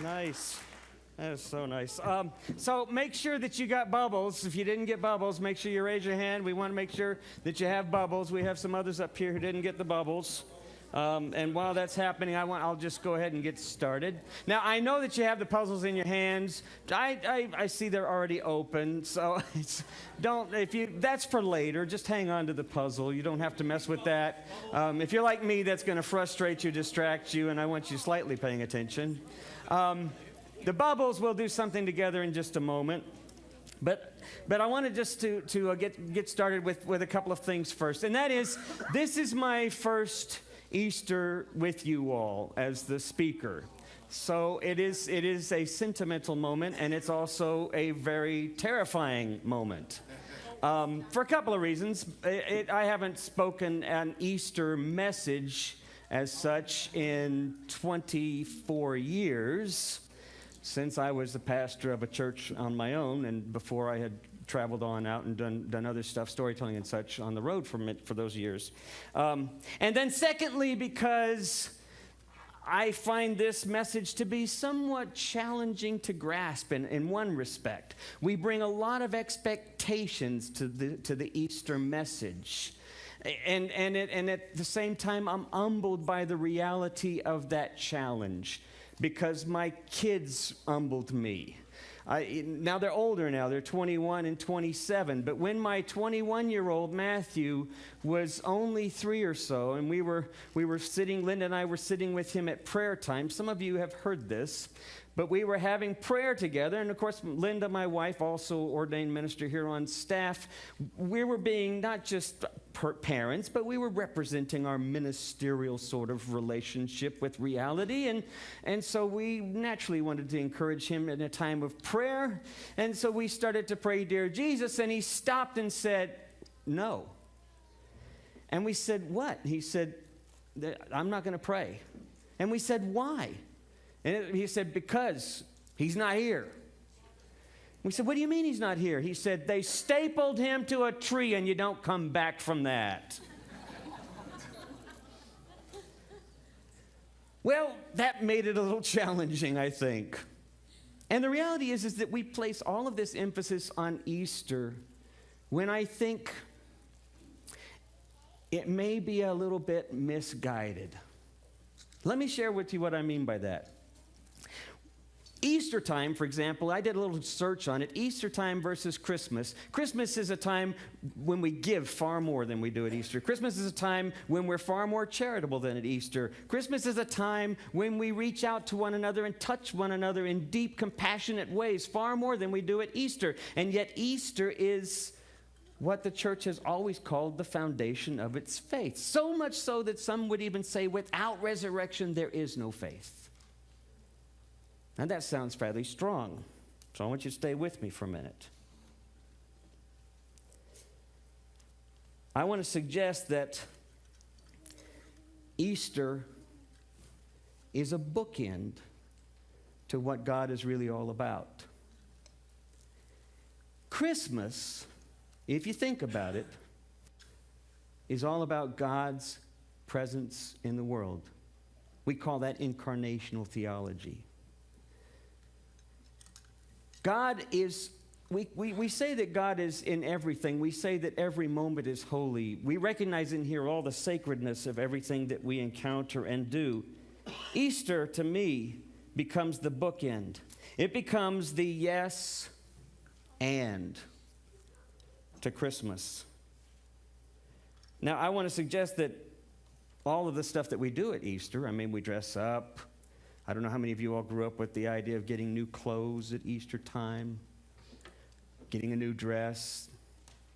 Nice. That is so nice. So make sure that you got bubbles. If you didn't get bubbles, make sure you raise your hand. We want to make sure that you have bubbles. We have some others up here who didn't get the bubbles. And while that's happening, I'll just go ahead and get started. Now, I know that you have the puzzles in your hands. I see they're already open, so that's for later. Just hang on to the puzzle. You don't have to mess with that. If you're like me, that's going to frustrate you, distract you, and I want you slightly paying attention. The bubbles, we'll do something together in just a moment. But I wanted just to get started with a couple of things first. And that is, this is my first Easter with you all as the speaker. So it is a sentimental moment, and it's also a very terrifying moment. For a couple of reasons. I haven't spoken an Easter message as such in 24 years. Since I was the pastor of a church on my own, and before I had traveled on out and done other stuff, storytelling and such, on the road for those years. And then secondly, because I find this message to be somewhat challenging to grasp in one respect. We bring a lot of expectations to the Easter message. And at the same time, I'm humbled by the reality of that challenge, because my kids humbled me. Now they're older now, they're 21 and 27, but when my 21-year-old Matthew was only 3 or so, and we were sitting, Linda and I were sitting with him at prayer time. Some of you have heard this, but we were having prayer together, and of course, Linda, my wife, also ordained minister here on staff. We were being not just parents, but we were representing our ministerial sort of relationship with reality, and so we naturally wanted to encourage him in a time of prayer, and so we started to pray, "Dear Jesus," and he stopped and said, "No." And we said, "What?" He said, "I'm not going to pray." And we said, "Why?" And he said, "Because he's not here." We said, "What do you mean he's not here?" He said, "They stapled him to a tree and you don't come back from that." Well, that made it a little challenging, I think. And the reality is that we place all of this emphasis on Easter when I think it may be a little bit misguided. Let me share with you what I mean by that. Easter time, for example, I did a little search on it. Easter time versus Christmas. Christmas is a time when we give far more than we do at Easter. Christmas is a time when we're far more charitable than at Easter. Christmas is a time when we reach out to one another and touch one another in deep, compassionate ways, far more than we do at Easter. And yet Easter is what the church has always called the foundation of its faith. So much so that some would even say, without resurrection, there is no faith. Now that sounds fairly strong, so I want you to stay with me for a minute. I want to suggest that Easter is a bookend to what God is really all about. Christmas, if you think about it, is all about God's presence in the world. We call that incarnational theology. God is, we say that God is in everything. We say that every moment is holy. We recognize in here all the sacredness of everything that we encounter and do. Easter, to me, becomes the bookend. It becomes the yes and to Christmas. Now, I want to suggest that all of the stuff that we do at Easter, I mean, we dress up. I don't know how many of you all grew up with the idea of getting new clothes at Easter time, getting a new dress.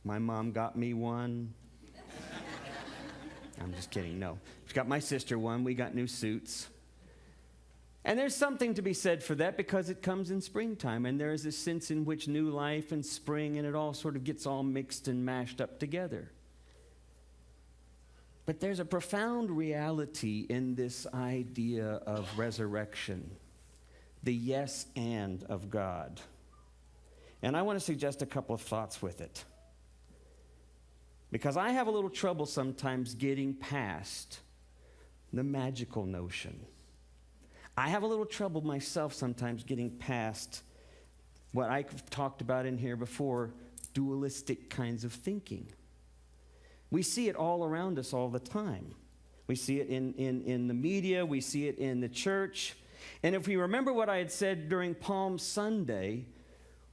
My mom got me one. I'm just kidding, no. She got my sister one. We got new suits. And there's something to be said for that because it comes in springtime, and there is a sense in which new life and spring, and it all sort of gets all mixed and mashed up together. But there's a profound reality in this idea of resurrection, the yes and of God. And I want to suggest a couple of thoughts with it. Because I have a little trouble sometimes getting past the magical notion. I have a little trouble myself sometimes getting past what I've talked about in here before, dualistic kinds of thinking. We see it all around us all the time. We see it in the media. We see it in the church. And if we remember what I had said during Palm Sunday,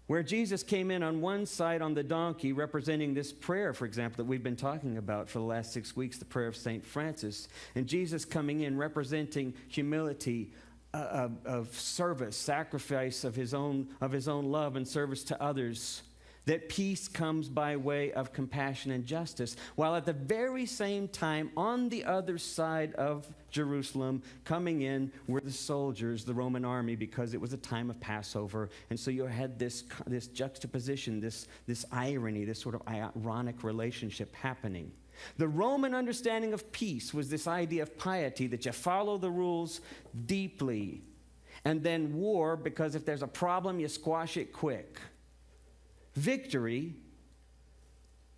where Jesus came in on one side on the donkey, representing this prayer, for example, that we've been talking about for the last 6 weeks, the prayer of St. Francis, and Jesus coming in representing humility, of service, sacrifice of his own love and service to others, that peace comes by way of compassion and justice, while at the very same time, on the other side of Jerusalem, coming in were the soldiers, the Roman army, because it was a time of Passover. And so you had this juxtaposition, this irony, this sort of ironic relationship happening. The Roman understanding of peace was this idea of piety, that you follow the rules deeply, and then war, because if there's a problem, you squash it quick. Victory,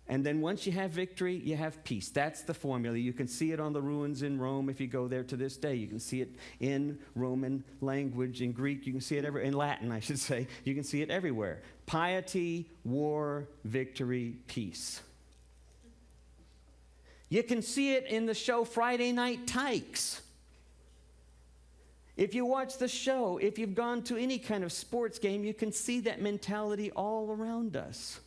and then once you have victory, you have peace. That's the formula. You can see it on the ruins in Rome if you go there to this day. You can see it in Roman language, in Greek. You can see it in Latin, I should say. You can see it everywhere. Piety, war, victory, peace. You can see it in the show Friday Night Tykes. If you watch the show, if you've gone to any kind of sports game, you can see that mentality all around us.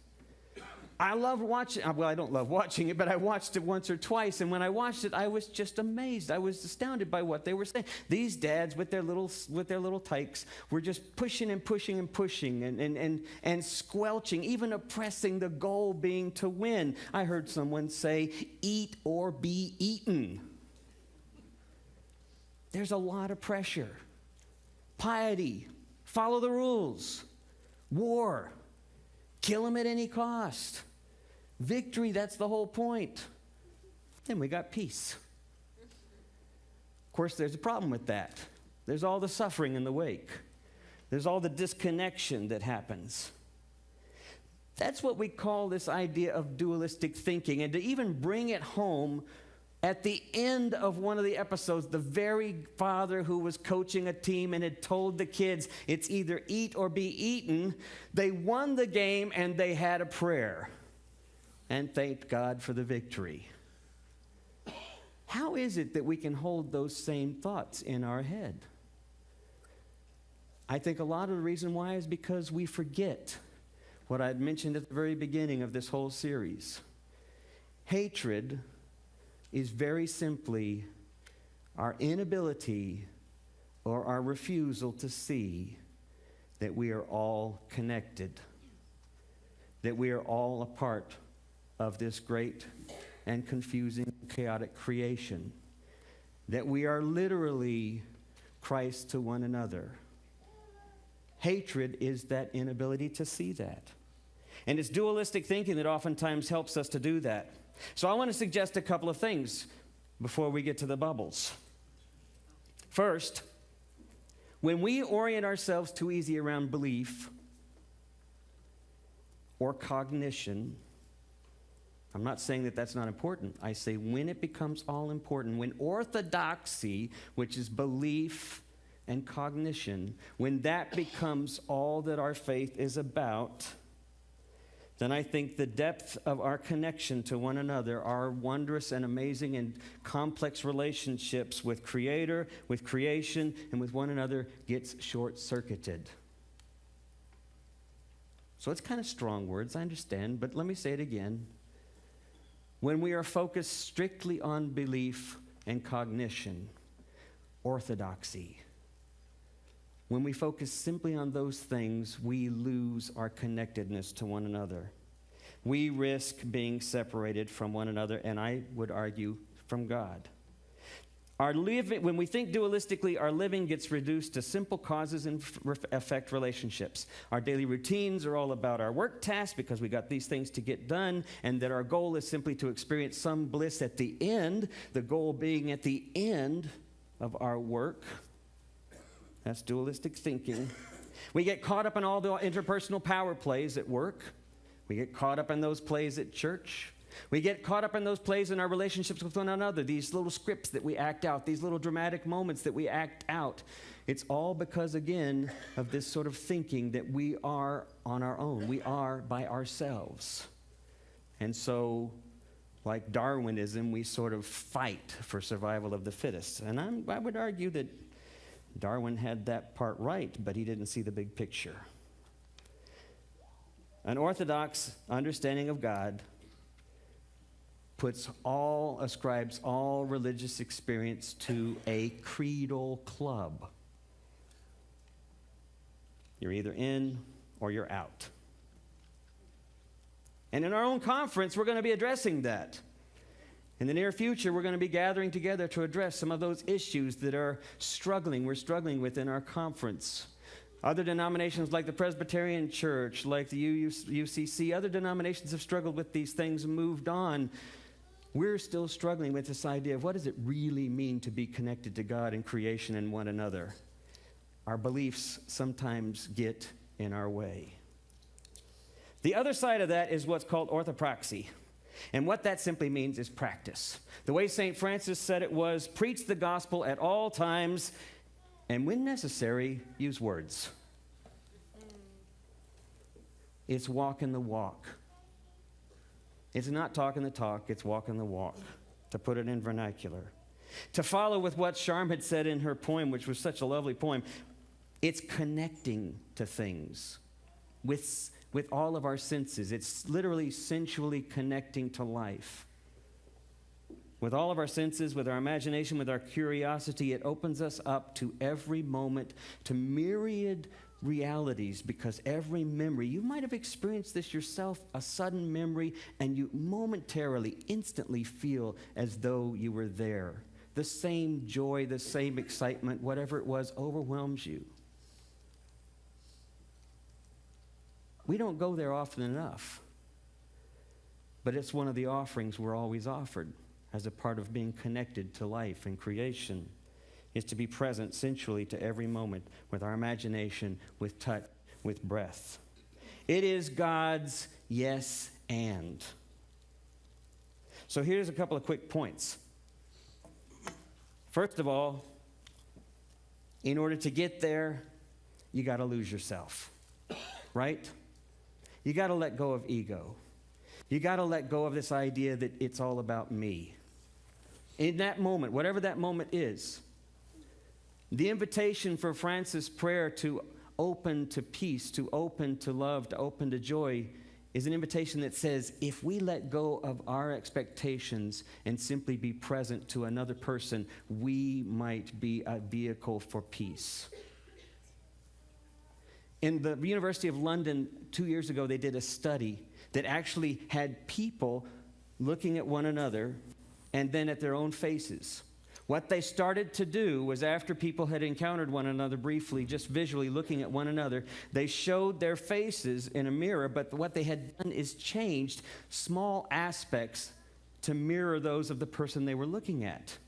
I love watching, well, I don't love watching it, but I watched it once or twice, and when I watched it, I was just amazed. I was astounded by what they were saying. These dads with their little tykes were just pushing and pushing and pushing and squelching, even oppressing, the goal being to win. I heard someone say, "Eat or be eaten." There's a lot of pressure. Piety, follow the rules. War, kill them at any cost. Victory, that's the whole point. Then we got peace. Of course, there's a problem with that. There's all the suffering in the wake. There's all the disconnection that happens. That's what we call this idea of dualistic thinking. And to even bring it home, at the end of one of the episodes, the very father who was coaching a team and had told the kids, it's either eat or be eaten, they won the game and they had a prayer and thanked God for the victory. How is it that we can hold those same thoughts in our head? I think a lot of the reason why is because we forget what I had mentioned at the very beginning of this whole series. Hatred is very simply our inability or our refusal to see that we are all connected, that we are all a part of this great and confusing, chaotic creation, that we are literally Christ to one another. Hatred is that inability to see that. And it's dualistic thinking that oftentimes helps us to do that. So I want to suggest a couple of things before we get to the bubbles. First, when we orient ourselves too easy around belief or cognition, I'm not saying that that's not important. I say when it becomes all important, when orthodoxy, which is belief and cognition, when that becomes all that our faith is about, then I think the depth of our connection to one another, our wondrous and amazing and complex relationships with Creator, with creation, and with one another gets short-circuited. So it's kind of strong words, I understand, but let me say it again. When we are focused strictly on belief and cognition, orthodoxy, when we focus simply on those things, we lose our connectedness to one another. We risk being separated from one another, and I would argue from God. When we think dualistically, our living gets reduced to simple causes and effect relationships. Our daily routines are all about our work tasks because we got these things to get done, and that our goal is simply to experience some bliss at the end, the goal being at the end of our work. That's dualistic thinking. We get caught up in all the interpersonal power plays at work. We get caught up in those plays at church. We get caught up in those plays in our relationships with one another, these little scripts that we act out, these little dramatic moments that we act out. It's all because, again, of this sort of thinking that we are on our own. We are by ourselves. And so, like Darwinism, we sort of fight for survival of the fittest. And I would argue that Darwin had that part right, but he didn't see the big picture. An orthodox understanding of God ascribes all religious experience to a creedal club. You're either in or you're out. And in our own conference, we're going to be addressing that. In the near future, we're going to be gathering together to address some of those issues that we're struggling with in our conference. Other denominations like the Presbyterian Church, like the UCC, other denominations have struggled with these things and moved on. We're still struggling with this idea of what does it really mean to be connected to God and creation and one another. Our beliefs sometimes get in our way. The other side of that is what's called orthopraxy. And what that simply means is practice. The way St. Francis said it was, preach the gospel at all times, and when necessary, use words. It's walking the walk. It's not talking the talk, it's walking the walk, to put it in vernacular. To follow with what Charm had said in her poem, which was such a lovely poem, it's connecting to things with all of our senses. It's literally sensually connecting to life. With all of our senses, with our imagination, with our curiosity, it opens us up to every moment, to myriad realities, because every memory, you might have experienced this yourself, a sudden memory, and you momentarily, instantly feel as though you were there. The same joy, the same excitement, whatever it was, overwhelms you. We don't go there often enough, but it's one of the offerings we're always offered as a part of being connected to life and creation, is to be present sensually to every moment with our imagination, with touch, with breath. It is God's yes and. So here's a couple of quick points. First of all, in order to get there, you got to lose yourself, right? You got to let go of ego. You got to let go of this idea that it's all about me. In that moment, whatever that moment is, the invitation for Francis' prayer to open to peace, to open to love, to open to joy, is an invitation that says, if we let go of our expectations and simply be present to another person, we might be a vehicle for peace. In the University of London 2 years ago, they did a study that actually had people looking at one another and then at their own faces. What they started to do was, after people had encountered one another briefly, just visually looking at one another, they showed their faces in a mirror, but what they had done is changed small aspects to mirror those of the person they were looking at.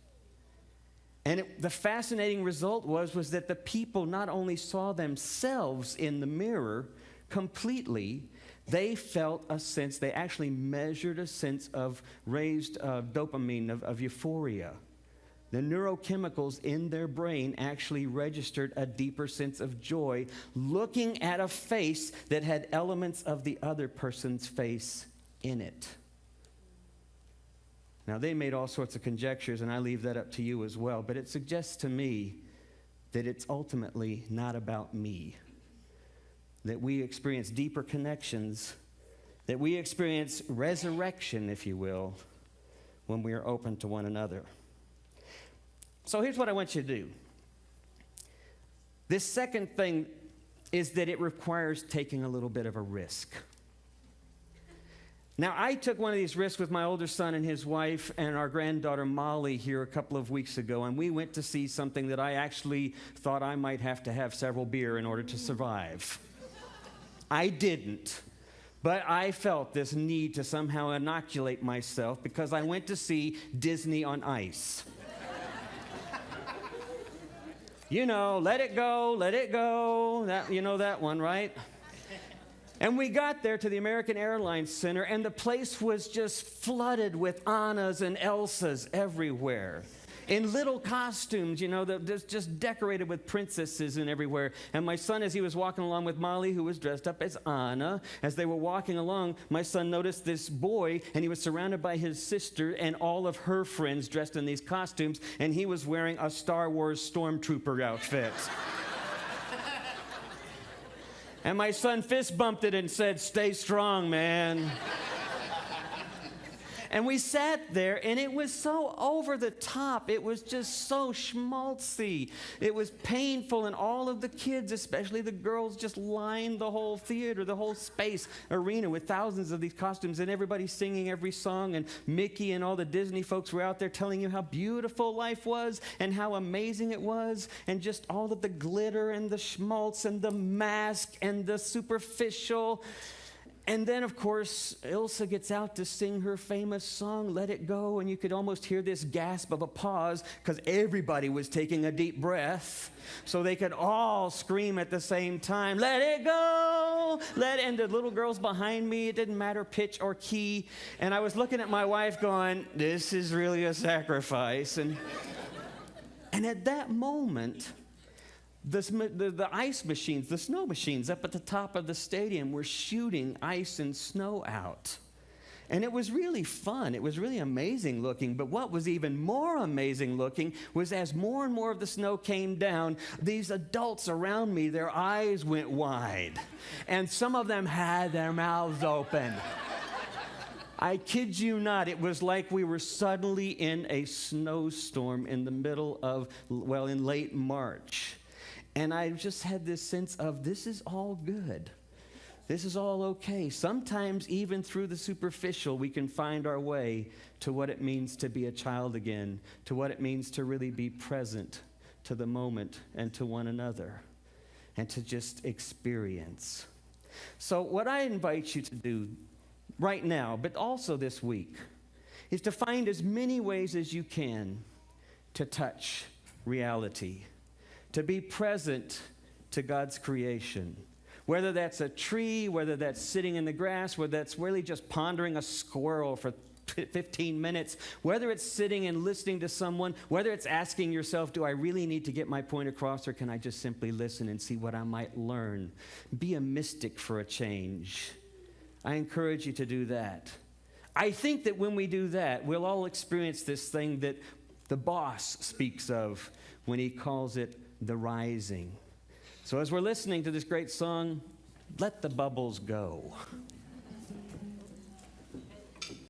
And the fascinating result was that the people not only saw themselves in the mirror completely, they felt a sense, they actually measured a sense of raised dopamine, of euphoria. The neurochemicals in their brain actually registered a deeper sense of joy looking at a face that had elements of the other person's face in it. Now, they made all sorts of conjectures, and I leave that up to you as well, but it suggests to me that it's ultimately not about me, that we experience deeper connections, that we experience resurrection, if you will, when we are open to one another. So here's what I want you to do. This second thing is that it requires taking a little bit of a risk. Now, I took one of these risks with my older son and his wife and our granddaughter Molly here a couple of weeks ago, and we went to see something that I actually thought I might have to have several beer in order to survive. I didn't, but I felt this need to somehow inoculate myself because I went to see Disney on Ice. You know, let it go, that, you know that one, right? And we got there to the American Airlines Center, and the place was just flooded with Annas and Elsas everywhere. In little costumes, just decorated with princesses and everywhere. And my son, as he was walking along with Molly, who was dressed up as Anna, as they were walking along, my son noticed this boy, and he was surrounded by his sister and all of her friends dressed in these costumes, and he was wearing a Star Wars stormtrooper outfit. And my son fist bumped it and said, "Stay strong, man." And we sat there, and it was so over the top. It was just so schmaltzy. It was painful, and all of the kids, especially the girls, just lined the whole theater, the whole space arena with thousands of these costumes, and everybody singing every song, and Mickey and all the Disney folks were out there telling you how beautiful life was and how amazing it was, and just all of the glitter and the schmaltz and the mask and the superficial. And then, of course, Ilsa gets out to sing her famous song, "Let It Go," and you could almost hear this gasp of a pause because everybody was taking a deep breath so they could all scream at the same time, "Let it go!" And the little girls behind me, it didn't matter pitch or key. And I was looking at my wife going, "This is really a sacrifice." And at that moment, the ice machines, the snow machines up at the top of the stadium were shooting ice and snow out. And it was really fun. It was really amazing looking. But what was even more amazing looking was as more and more of the snow came down, these adults around me, their eyes went wide. And some of them had their mouths open. I kid you not, it was like we were suddenly in a snowstorm in the middle of, in late March. And I just had this sense of, this is all good. This is all okay. Sometimes, even through the superficial, we can find our way to what it means to be a child again, to what it means to really be present to the moment and to one another, and to just experience. So what I invite you to do right now, but also this week, is to find as many ways as you can to touch reality, to be present to God's creation. Whether that's a tree, whether that's sitting in the grass, whether that's really just pondering a squirrel for 15 minutes, whether it's sitting and listening to someone, whether it's asking yourself, do I really need to get my point across, or can I just simply listen and see what I might learn? Be a mystic for a change. I encourage you to do that. I think that when we do that, we'll all experience this thing that the boss speaks of when he calls it the rising. So as we're listening to this great song, let the bubbles go.